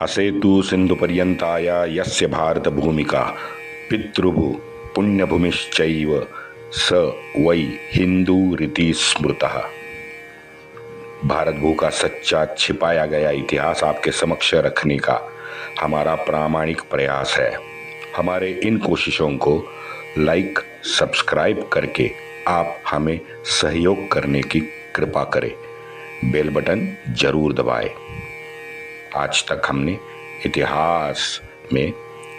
असेतु सिन्धुपर्यन्ताय यस्य भारतभूमिका पितृभु पुण्यभूमिश्चैव स वै हिंदूरिति स्मृतः। भारत भू का सच्चा छिपाया गया इतिहास आपके समक्ष रखने का हमारा प्रामाणिक प्रयास है। हमारे इन कोशिशों को लाइक सब्सक्राइब करके आप हमें सहयोग करने की कृपा करें। बेल बटन जरूर दबाएं। आज तक हमने इतिहास में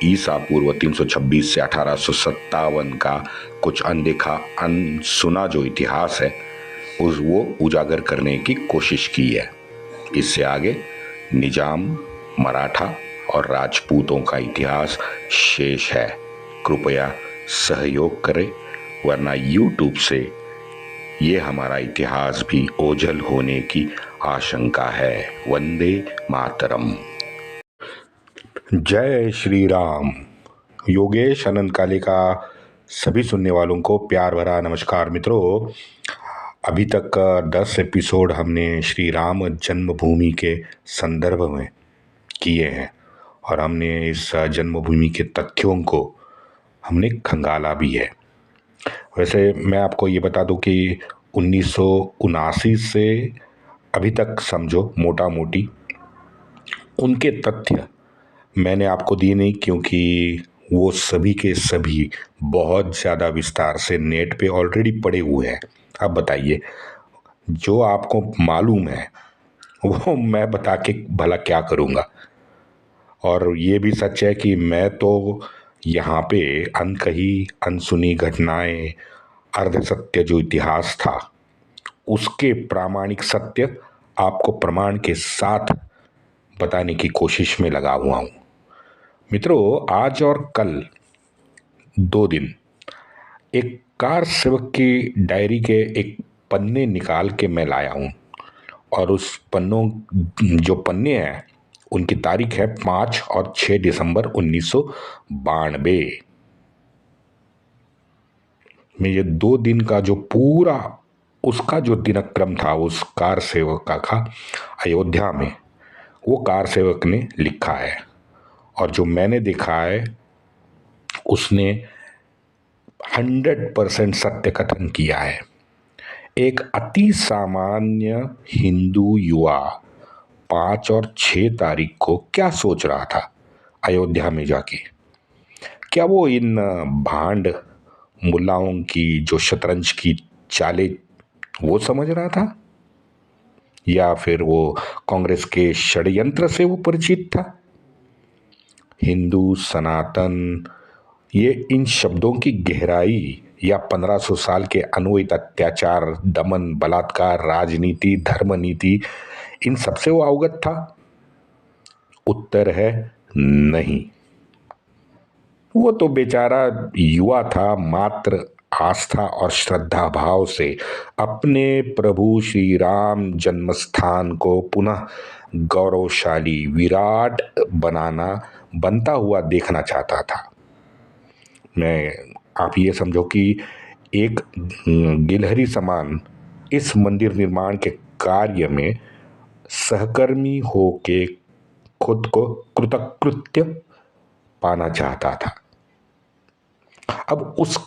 ईसा पूर्व 326 से 1857 का कुछ अनदेखा अनसुना जो इतिहास है वो उजागर करने की कोशिश की है। इससे आगे निजाम, मराठा और राजपूतों का इतिहास शेष है। कृपया सहयोग करें, वरना YouTube से ये हमारा इतिहास भी ओझल होने की आशंका है। वंदे मातरम। जय श्री राम। योगेश अनंत काले का सभी सुनने वालों को प्यार भरा नमस्कार। मित्रों, अभी तक 10 एपिसोड हमने श्री राम जन्मभूमि के संदर्भ में किए हैं और हमने इस जन्मभूमि के तथ्यों को हमने खंगाला भी है। वैसे मैं आपको ये बता दूं कि 1979 से अभी तक समझो मोटा मोटी उनके तथ्य मैंने आपको दिए नहीं, क्योंकि वो सभी के सभी बहुत ज़्यादा विस्तार से नेट पे ऑलरेडी पड़े हुए हैं। अब बताइए, जो आपको मालूम है वो मैं बता के भला क्या करूँगा। और ये भी सच है कि मैं तो यहाँ पे अनकही अनसुनी घटनाएं, अर्ध सत्य जो इतिहास था उसके प्रामाणिक सत्य आपको प्रमाण के साथ बताने की कोशिश में लगा हुआ हूँ। मित्रों, आज और कल 2 दिन एक कार सेवक की डायरी के एक पन्ने निकाल के मैं लाया हूँ और उस जो पन्ने हैं उनकी तारीख है 5 और 6 दिसंबर 1992 में। ये 2 दिन का जो पूरा उसका जो दिनक्रम था उस कार सेवक का अयोध्या में, वो कार सेवक ने लिखा है और जो मैंने देखा है उसने 100% सत्य कथन किया है। एक अति सामान्य हिंदू युवा 5 और 6 तारीख को क्या सोच रहा था अयोध्या में जाके? क्या वो इन भांड मुल्लाओं की जो शतरंज की चालें वो समझ रहा था, या फिर वो कांग्रेस के षड्यंत्र से वो परिचित था? हिंदू, सनातन, ये इन शब्दों की गहराई या 1500 साल के अनूहित अत्याचार, दमन, बलात्कार, राजनीति, धर्मनीति, इन सबसे वो अवगत था? उत्तर है नहीं। वो तो बेचारा युवा था, मात्र आस्था और श्रद्धा भाव से अपने प्रभु श्री राम जन्मस्थान को पुनः गौरवशाली, विराट बनता हुआ देखना चाहता था। आप ये समझो कि एक गिलहरी समान इस मंदिर निर्माण के कार्य में सहकर्मी होके खुद को कृतकृत्य पाना चाहता था। अब उस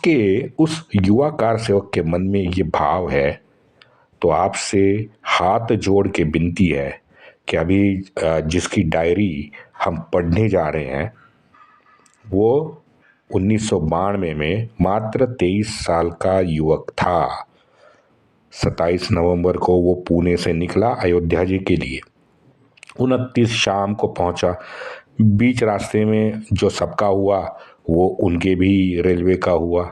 युवा कार सेवक के मन में ये भाव है, तो आपसे हाथ जोड़ के विनती है कि अभी जिसकी डायरी हम पढ़ने जा रहे हैं वो 1992 में मात्र 23 साल का युवक था। 27 नवंबर को वो पुणे से निकला अयोध्या जी के लिए। 29 शाम को पहुंचा। बीच रास्ते में जो सबका हुआ वो उनके भी रेलवे का हुआ।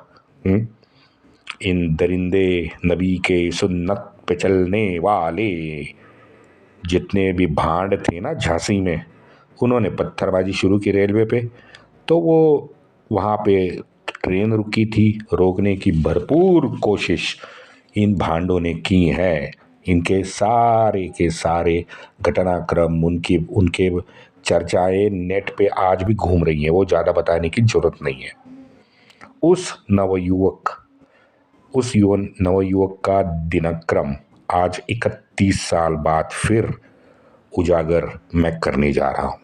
इन दरिंदे नबी के सुन्नत पे चलने वाले जितने भी भांड थे ना झांसी में, उन्होंने पत्थरबाजी शुरू की रेलवे पे। तो वो वहाँ पे ट्रेन रुकी थी, रोकने की भरपूर कोशिश इन भांडों ने की है। इनके सारे के सारे घटनाक्रम, उनके चर्चाएं नेट पे आज भी घूम रही हैं, वो ज़्यादा बताने की जरूरत नहीं है। उस नवयुवक का दिनक्रम आज 31 साल बाद फिर उजागर मैं करने जा रहा हूँ।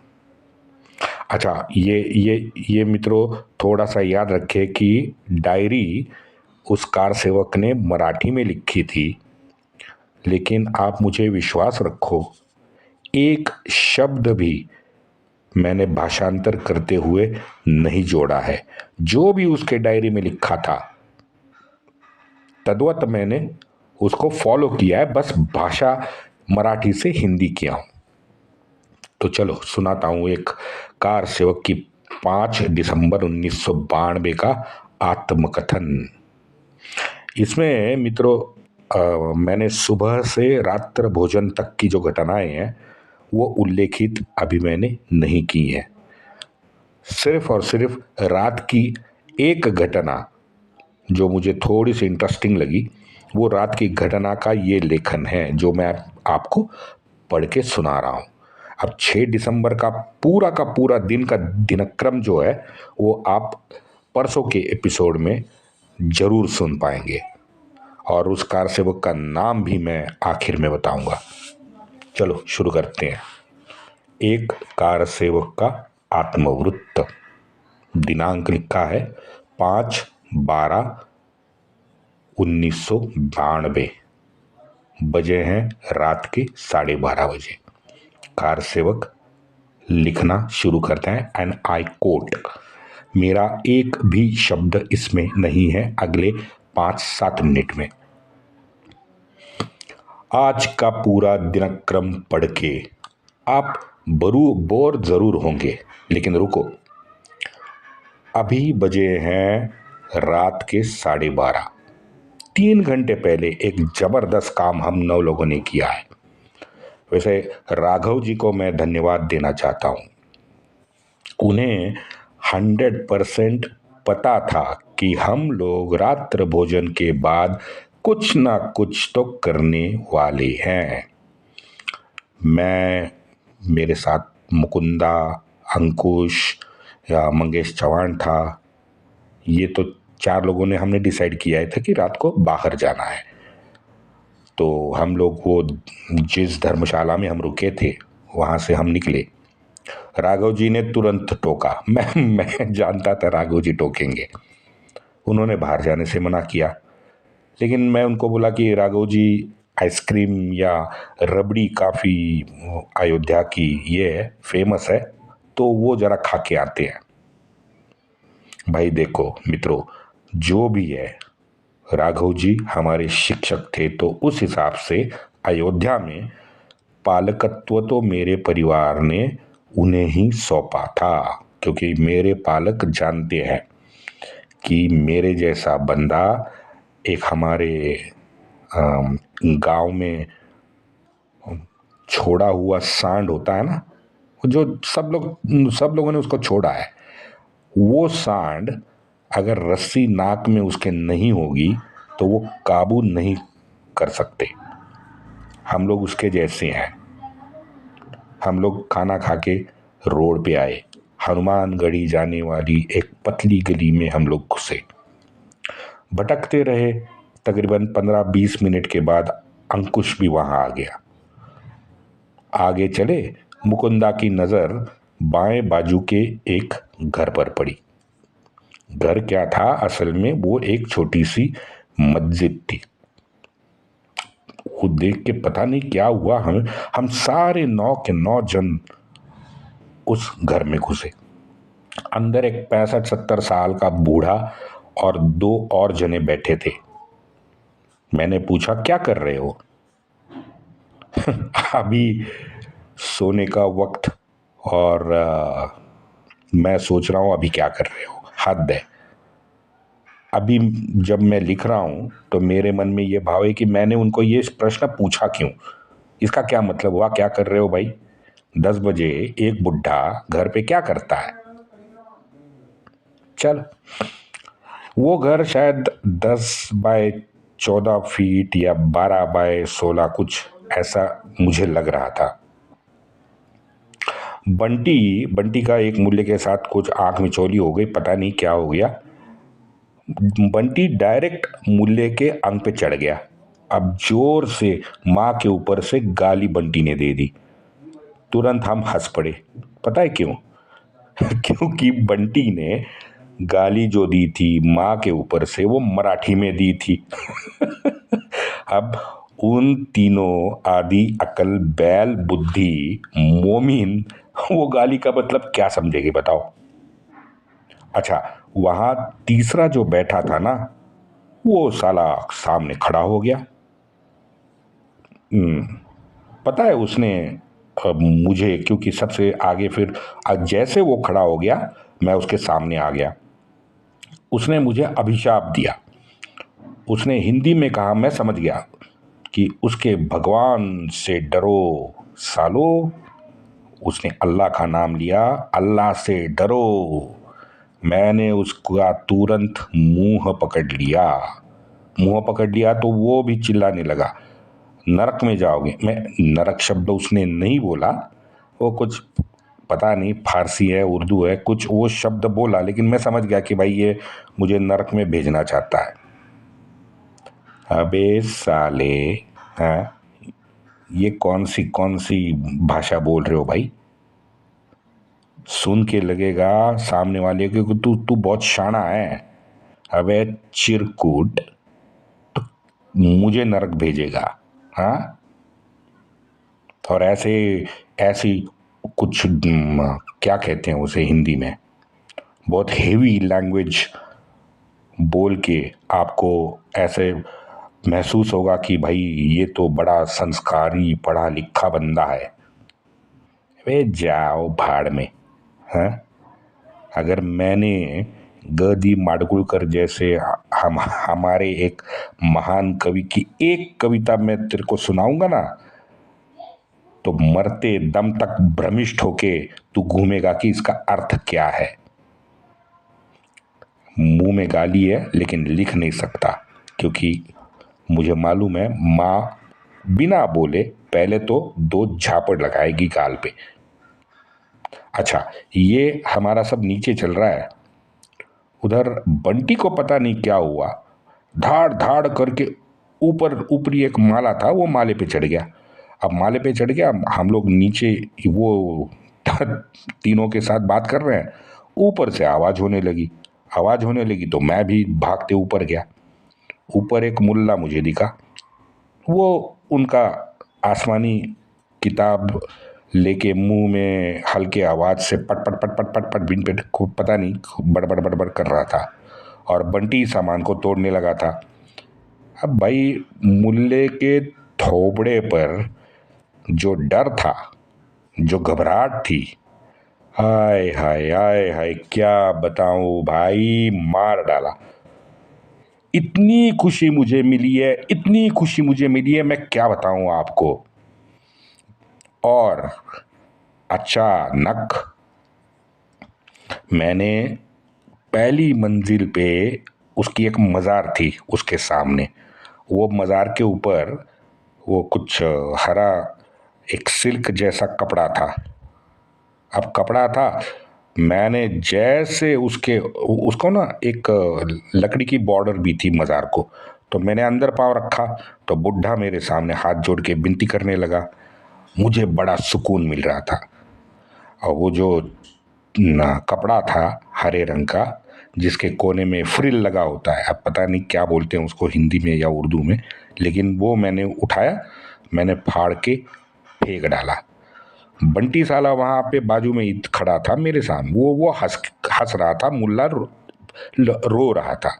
अच्छा, ये मित्रों थोड़ा सा याद रखें कि डायरी उस कार सेवक ने मराठी में लिखी थी, लेकिन आप मुझे विश्वास रखो, एक शब्द भी मैंने भाषांतर करते हुए नहीं जोड़ा है। जो भी उसके डायरी में लिखा था तद्वत मैंने उसको फॉलो किया है, बस भाषा मराठी से हिंदी किया हूं। तो चलो सुनाता हूं एक कार सेवक की 5 दिसंबर 1992 का आत्मकथन। इसमें मित्रों मैंने सुबह से रात्र भोजन तक की जो घटनाएं हैं वो उल्लेखित अभी मैंने नहीं की है। सिर्फ और सिर्फ रात की एक घटना जो मुझे थोड़ी सी इंटरेस्टिंग लगी, वो रात की घटना का ये लेखन है जो मैं आपको पढ़ के सुना रहा हूँ। अब 6 दिसंबर का पूरा दिन का दिनक्रम जो है वो आप परसों के एपिसोड में जरूर सुन पाएंगे, और उस कार सेवक का नाम भी मैं आखिर में बताऊंगा। चलो शुरू करते हैं। एक कार सेवक का आत्मवृत्त। दिनांक लिखा है 5/12/1992। बजे हैं रात के 12:30 बजे। कार सेवक लिखना शुरू करते हैं एंड आई कोट, मेरा एक भी शब्द इसमें नहीं है अगले 5-7 मिनट में। आज का पूरा दिनक्रम पढ़ के आप बोर जरूर होंगे, लेकिन रुको, अभी बजे हैं रात के 12:30। 3 घंटे पहले एक जबरदस्त काम हम 9 लोगों ने किया है। वैसे राघव जी को मैं धन्यवाद देना चाहता हूं। उन्हें 100% पता था कि हम लोग रात्र भोजन के बाद कुछ ना कुछ तो करने वाले हैं। मैं, मेरे साथ मुकुंदा, अंकुश या मंगेश चौहान था। ये तो 4 लोगों ने हमने डिसाइड किया था कि रात को बाहर जाना है। तो हम लोग वो जिस धर्मशाला में हम रुके थे वहाँ से हम निकले। राघव जी ने तुरंत टोका। मैं जानता था राघव जी टोकेंगे। उन्होंने बाहर जाने से मना किया, लेकिन मैं उनको बोला कि राघव जी, आइसक्रीम या रबड़ी काफ़ी अयोध्या की ये है, फेमस है, तो वो ज़रा खा के आते हैं। भाई देखो मित्रों, जो भी है, राघव जी हमारे शिक्षक थे, तो उस हिसाब से अयोध्या में पालकत्व तो मेरे परिवार ने उन्हें ही सौंपा था, क्योंकि मेरे पालक जानते हैं कि मेरे जैसा बंदा एक हमारे गांव में छोड़ा हुआ सांड होता है ना, जो सब लोगों ने उसको छोड़ा है, वो सांड अगर रस्सी नाक में उसके नहीं होगी तो वो काबू नहीं कर सकते। हम लोग उसके जैसे हैं। हम लोग खाना खा के रोड पे आए। हनुमानगढ़ी जाने वाली एक पतली गली में हम लोग घुसे। भटकते रहे। तकरीबन 15-20 मिनट के बाद अंकुश भी वहां आ गया। आगे चले, मुकुंदा की नजर बाएं बाजू के एक घर पर पड़ी। घर क्या था असल में, वो एक छोटी सी मस्जिद थी। वो देख के पता नहीं क्या हुआ, हम सारे 9 के 9 जन उस घर में घुसे। अंदर एक 65-70 साल का बूढ़ा और 2 और जने बैठे थे। मैंने पूछा, क्या कर रहे हो? अभी सोने का वक्त, और मैं सोच रहा हूं अभी क्या कर रहे हो, हद है। अभी जब मैं लिख रहा हूं तो मेरे मन में ये भाव है कि मैंने उनको ये प्रश्न पूछा क्यों, इसका क्या मतलब हुआ, क्या कर रहे हो भाई? 10 बजे एक बुढ़ा घर पे क्या करता है? चल, वो घर शायद 10 बाय 14 फीट या 12 बाय 16, कुछ ऐसा मुझे लग रहा था। बंटी का एक मूल्य के साथ कुछ आंख मिचौली हो गई, पता नहीं क्या हो गया। बंटी डायरेक्ट मूल्य के अंक पे चढ़ गया। अब जोर से माँ के ऊपर से गाली बंटी ने दे दी। तुरंत हम हंस पड़े। पता है क्यों? क्योंकि बंटी ने गाली जो दी थी माँ के ऊपर से वो मराठी में दी थी। अब उन तीनों आदि अकल बैल बुद्धि मोमिन वो गाली का मतलब क्या समझेगी बताओ। अच्छा, वहां तीसरा जो बैठा था ना वो साला सामने खड़ा हो गया। पता है उसने मुझे, क्योंकि सबसे आगे फिर जैसे वो खड़ा हो गया मैं उसके सामने आ गया। उसने मुझे अभिशाप दिया। उसने हिंदी में कहा, मैं समझ गया कि उसके भगवान से डरो सालो। उसने अल्लाह का नाम लिया, अल्लाह से डरो। मैंने उसका तुरंत मुंह पकड़ लिया। मुंह पकड़ लिया तो वो भी चिल्लाने लगा, नरक में जाओगे। मैं, नरक शब्द उसने नहीं बोला, वो कुछ पता नहीं फारसी है उर्दू है कुछ वो शब्द बोला, लेकिन मैं समझ गया कि भाई ये मुझे नरक में भेजना चाहता है। अबे साले, हाँ, ये कौन सी भाषा बोल रहे हो भाई। सुन के लगेगा सामने वाले को कि तू तू बहुत शाना है। अबे चिरकुट, मुझे नरक भेजेगा? हाँ, और ऐसे ऐसी कुछ क्या कहते हैं उसे हिंदी में, बहुत हेवी लैंग्वेज बोल के आपको ऐसे महसूस होगा कि भाई ये तो बड़ा संस्कारी पढ़ा लिखा बंदा है। वे जाओ भाड़ में। हाँ, अगर मैंने गदी माडगुलकर जैसे हमारे एक महान कवि की एक कविता मैं तेरे को सुनाऊंगा ना तो मरते दम तक भ्रमिष्ट होके तू घूमेगा कि इसका अर्थ क्या है। मुंह में गाली है लेकिन लिख नहीं सकता, क्योंकि मुझे मालूम है माँ बिना बोले पहले तो दो झापड़ लगाएगी गाल पे। अच्छा, ये हमारा सब नीचे चल रहा है। उधर बंटी को पता नहीं क्या हुआ, धाड़ धाड़ करके ऊपर ऊपरी एक माला था वो माले पे चढ़ गया। अब माले पे चढ़ गया, हम लोग नीचे वो तीनों के साथ बात कर रहे हैं। ऊपर से आवाज होने लगी, आवाज होने लगी तो मैं भी भागते ऊपर गया। ऊपर एक मुल्ला मुझे दिखा, वो उनका आसमानी किताब लेके मुंह में हल्के आवाज से पट पट पट पट पट पट बिन पे पता नहीं बड़बड़ बड़बड़ कर रहा था और बंटी सामान को तोड़ने लगा था। अब भाई मुल्ले के थोबड़े पर जो डर था, जो घबराहट थी, हाय हाय हाय हाय क्या बताऊं भाई, मार डाला। इतनी खुशी मुझे मिली है, इतनी खुशी मुझे मिली है, मैं क्या बताऊं आपको। और अचानक मैंने पहली मंजिल पे, उसकी एक मज़ार थी उसके सामने, वो मज़ार के ऊपर वो कुछ हरा एक सिल्क जैसा कपड़ा था। अब कपड़ा था, मैंने जैसे उसके उसको ना एक लकड़ी की बॉर्डर भी थी मज़ार को, तो मैंने अंदर पाँव रखा तो बुढ़ा मेरे सामने हाथ जोड़ के विनती करने लगा। मुझे बड़ा सुकून मिल रहा था। और वो जो कपड़ा था हरे रंग का जिसके कोने में फ्रिल लगा होता है, अब पता नहीं क्या बोलते हैं उसको हिंदी में या उर्दू में, लेकिन वो मैंने उठाया, मैंने फाड़ के फेंक डाला। बंटी साला वहां पे बाजू में ही खड़ा था मेरे सामने, वो हंस हंस रहा था, मुल्ला रो रहा था।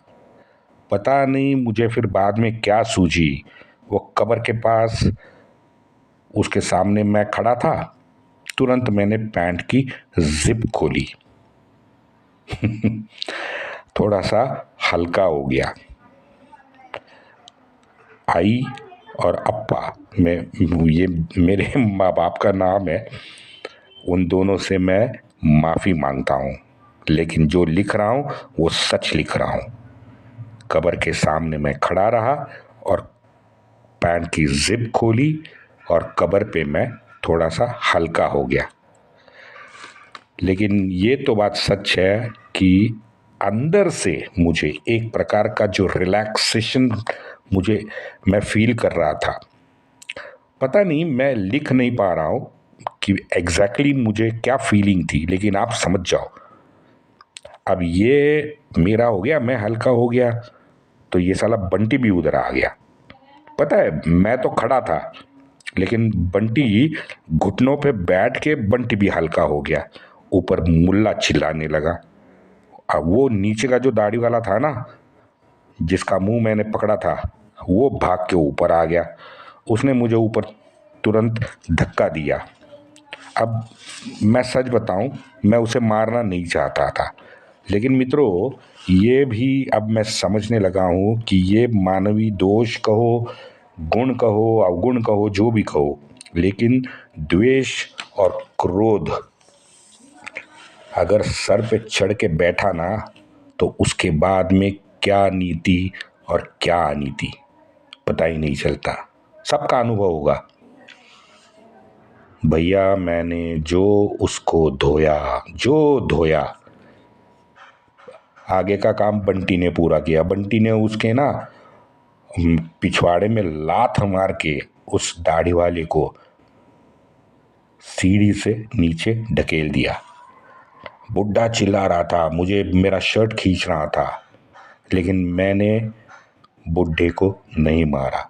पता नहीं मुझे फिर बाद में क्या सूझी, वो कब्र के पास उसके सामने मैं खड़ा था, तुरंत मैंने पैंट की जिप खोली। थोड़ा सा हल्का हो गया। आई और अप्पा, मैं, ये मेरे माँ बाप का नाम है, उन दोनों से मैं माफ़ी मांगता हूँ, लेकिन जो लिख रहा हूँ वो सच लिख रहा हूँ। कब्र के सामने मैं खड़ा रहा और पैंट की जिप खोली और कब्र पे मैं थोड़ा सा हल्का हो गया। लेकिन ये तो बात सच है कि अंदर से मुझे एक प्रकार का जो रिलैक्सेशन मैं फील कर रहा था। पता नहीं, मैं लिख नहीं पा रहा हूँ, कि एग्जैक्टली मुझे क्या फीलिंग थी, लेकिन आप समझ जाओ। अब ये मेरा हो गया, मैं हल्का हो गया, तो ये साला बंटी भी उधर आ गया। पता है, मैं तो खड़ा था, लेकिन बंटी घुटनों पे बैठ के बंटी भी हल्का हो गया। ऊपर मुल्ला चिल्लाने लगा। अब वो नीचे का जो दाढ़ी वाला था ना, जिसका मुंह मैंने पकड़ा था, वो भाग के ऊपर आ गया। उसने मुझे ऊपर तुरंत धक्का दिया। अब मैं सच बताऊं, मैं उसे मारना नहीं चाहता था, लेकिन मित्रों, ये भी अब मैं समझने लगा हूं कि ये मानवीय दोष कहो, गुण कहो, अवगुण कहो, जो भी कहो, लेकिन द्वेष और क्रोध अगर सर पे चढ़ के बैठा ना, तो उसके बाद में क्या नीति और क्या अनीति पता ही नहीं चलता। सबका अनुभव होगा। भैया मैंने जो उसको धोया, जो धोया, आगे का काम बंटी ने पूरा किया। बंटी ने उसके ना पिछवाड़े में लात मार के उस दाढ़ी वाले को सीढ़ी से नीचे ढकेल दिया। बुड्ढा चिल्ला रहा था, मुझे मेरा शर्ट खींच रहा था, लेकिन मैंने बुड्ढे को नहीं मारा।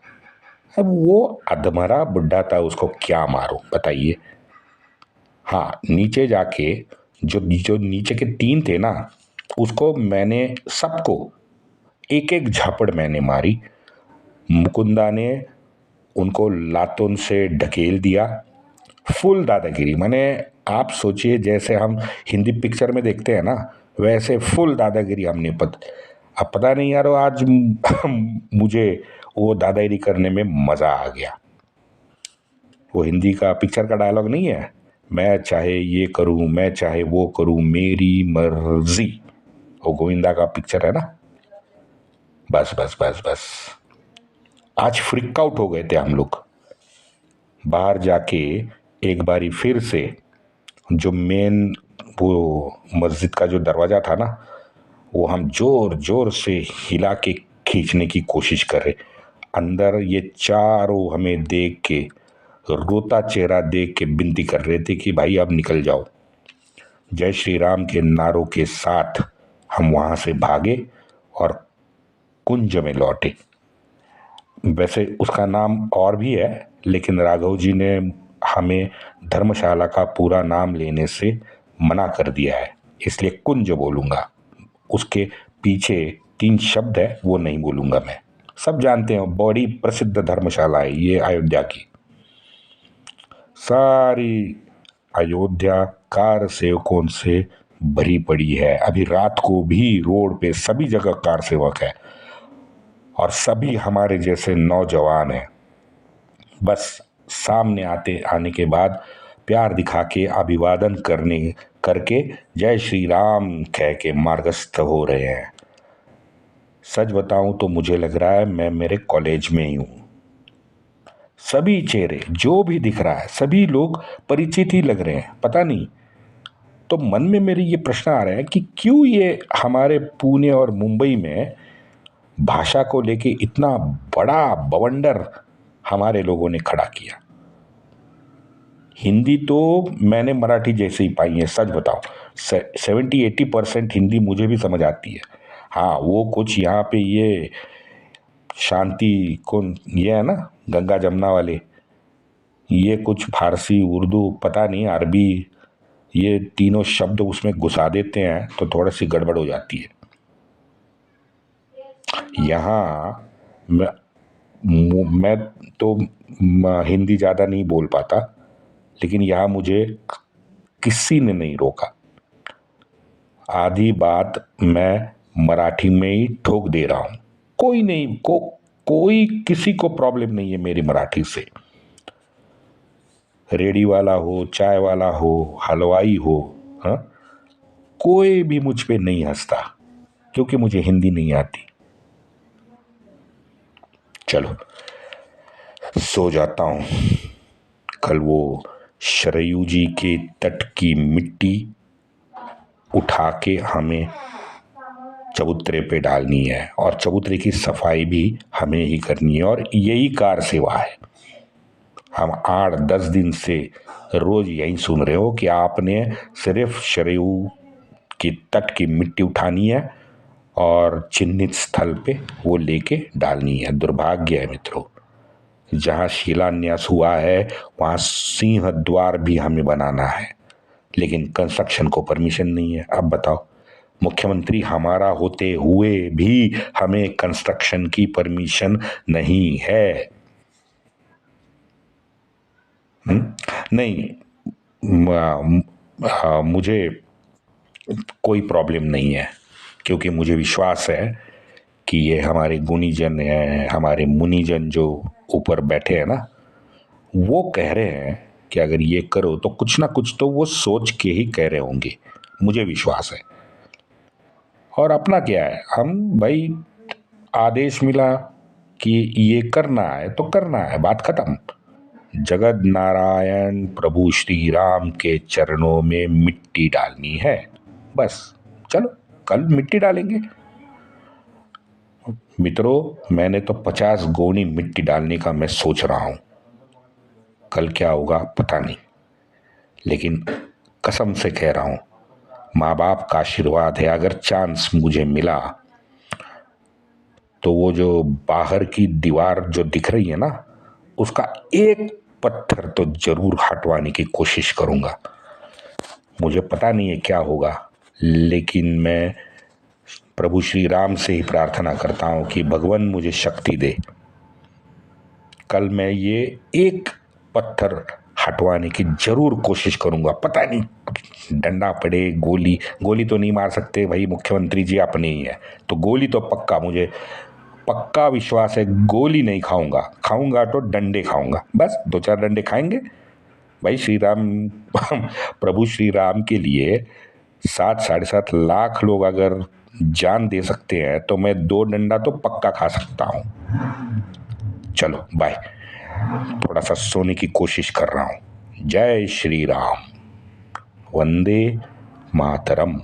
अब वो अधमरा बुड्ढा था, उसको क्या मारूं बताइए। हाँ, नीचे जाके जो जो नीचे के 3 थे ना, उसको मैंने सबको एक एक झापड़ मैंने मारी। मुकुंदा ने उनको लातों से ढकेल दिया। फुल दादागिरी, माने आप सोचिए जैसे हम हिंदी पिक्चर में देखते हैं ना, वैसे फुल दादागिरी हमने अब पता नहीं यार, आज मुझे वो दादागिरी करने में मजा आ गया। वो हिंदी का पिक्चर का डायलॉग नहीं है, मैं चाहे ये करूं, मैं चाहे वो करूं, मेरी मर्जी। वो गोविंदा का पिक्चर है ना। बस बस बस बस, आज फ्रिक आउट हो गए थे हम लोग। बाहर जाके एक बारी फिर से जो मेन वो मस्जिद का जो दरवाजा था ना, वो हम जोर जोर से हिला के खींचने की कोशिश कर रहे। अंदर ये चारों हमें देख के, रोता चेहरा देख के विनती कर रहे थे कि भाई अब निकल जाओ। जय श्री राम के नारों के साथ हम वहां से भागे और कुंज में लौटे। वैसे उसका नाम और भी है, लेकिन राघव जी ने हमें धर्मशाला का पूरा नाम लेने से मना कर दिया है, इसलिए कुंज बोलूंगा। उसके पीछे 3 शब्द है, वो नहीं बोलूंगा मैं। सब जानते हैं बड़ी प्रसिद्ध धर्मशाला है ये अयोध्या की। सारी अयोध्या कार सेवकों से भरी पड़ी है। अभी रात को भी रोड पे सभी जगह कार सेवक है, और सभी हमारे जैसे नौजवान हैं। बस सामने आने के बाद प्यार दिखा के अभिवादन करके जय श्री राम कह के मार्गस्थ हो रहे हैं। सच बताऊं तो मुझे लग रहा है मैं मेरे कॉलेज में ही हूं। सभी चेहरे जो भी दिख रहा है, सभी लोग परिचित ही लग रहे हैं, पता नहीं। तो मन में मेरे ये प्रश्न आ रहा है कि क्यों ये हमारे पुणे और मुंबई में भाषा को लेके इतना बड़ा बवंडर हमारे लोगों ने खड़ा किया। हिंदी तो मैंने मराठी जैसे ही पाई है, सच बताओ। 70-80% हिंदी मुझे भी समझ आती है। हाँ, वो कुछ यहाँ पे ये शांति कौन ये है ना, गंगा जमुना वाले, ये कुछ फारसी, उर्दू, पता नहीं अरबी, ये तीनों शब्द उसमें घुसा देते हैं तो थोड़ी सी गड़बड़ हो जाती है। यहाँ मैं तो हिंदी ज़्यादा नहीं बोल पाता, लेकिन यहाँ मुझे किसी ने नहीं रोका। आधी बात मैं मराठी में ही ठोक दे रहा हूँ। कोई नहीं कोई किसी को प्रॉब्लम नहीं है मेरी मराठी से। रेडी वाला हो, चाय वाला हो, हलवाई हो, हाँ, कोई भी मुझ पे नहीं हंसता, क्योंकि मुझे हिंदी नहीं आती। चलो सो जाता हूँ। कल वो शरयू जी के तट की मिट्टी उठा के हमें चबूतरे पे डालनी है, और चबूतरे की सफाई भी हमें ही करनी है, और यही कार सेवा है। हम 8-10 दिन से रोज यही सुन रहे हो कि आपने सिर्फ सरयू की तट की मिट्टी उठानी है और चिन्हित स्थल पे वो लेके डालनी है। दुर्भाग्य है मित्रों, जहाँ शिलान्यास हुआ है वहाँ सिंह द्वार भी हमें बनाना है, लेकिन कंस्ट्रक्शन को परमिशन नहीं है। अब बताओ, मुख्यमंत्री हमारा होते हुए भी हमें कंस्ट्रक्शन की परमिशन नहीं है। नहीं, मुझे कोई प्रॉब्लम नहीं है, क्योंकि मुझे विश्वास है कि ये हमारे गुणीजन हैं, हमारे मुनिजन जो ऊपर बैठे हैं ना, वो कह रहे हैं कि अगर ये करो तो कुछ ना कुछ तो वो सोच के ही कह रहे होंगे, मुझे विश्वास है। और अपना क्या है, हम भाई आदेश मिला कि ये करना है तो करना है, बात खत्म। जगत नारायण प्रभु श्री राम के चरणों में मिट्टी डालनी है, बस। चलो कल मिट्टी डालेंगे। मित्रों, मैंने तो 50 गोनी मिट्टी डालने का मैं सोच रहा हूं। कल क्या होगा पता नहीं, लेकिन कसम से कह रहा हूं, माँ बाप का आशीर्वाद है, अगर चांस मुझे मिला तो वो जो बाहर की दीवार जो दिख रही है ना, उसका एक पत्थर तो जरूर हटवाने की कोशिश करूंगा। मुझे पता नहीं है क्या होगा, लेकिन मैं प्रभु श्री राम से ही प्रार्थना करता हूं कि भगवान मुझे शक्ति दे। कल मैं ये एक पत्थर हटवाने की जरूर कोशिश करूंगा। पता नहीं डंडा पड़े, गोली तो नहीं मार सकते भाई, मुख्यमंत्री जी अपने ही है, तो गोली तो पक्का, मुझे पक्का विश्वास है गोली नहीं खाऊंगा। खाऊंगा तो डंडे खाऊंगा, बस 2-4 डंडे खाएंगे भाई। श्री राम प्रभु श्री राम के लिए 7-7.5 लाख लोग अगर जान दे सकते हैं तो मैं 2 डंडा तो पक्का खा सकता हूं। चलो बाय, थोड़ा सा सोने की कोशिश कर रहा हूं। जय श्री राम, वंदे मातरम।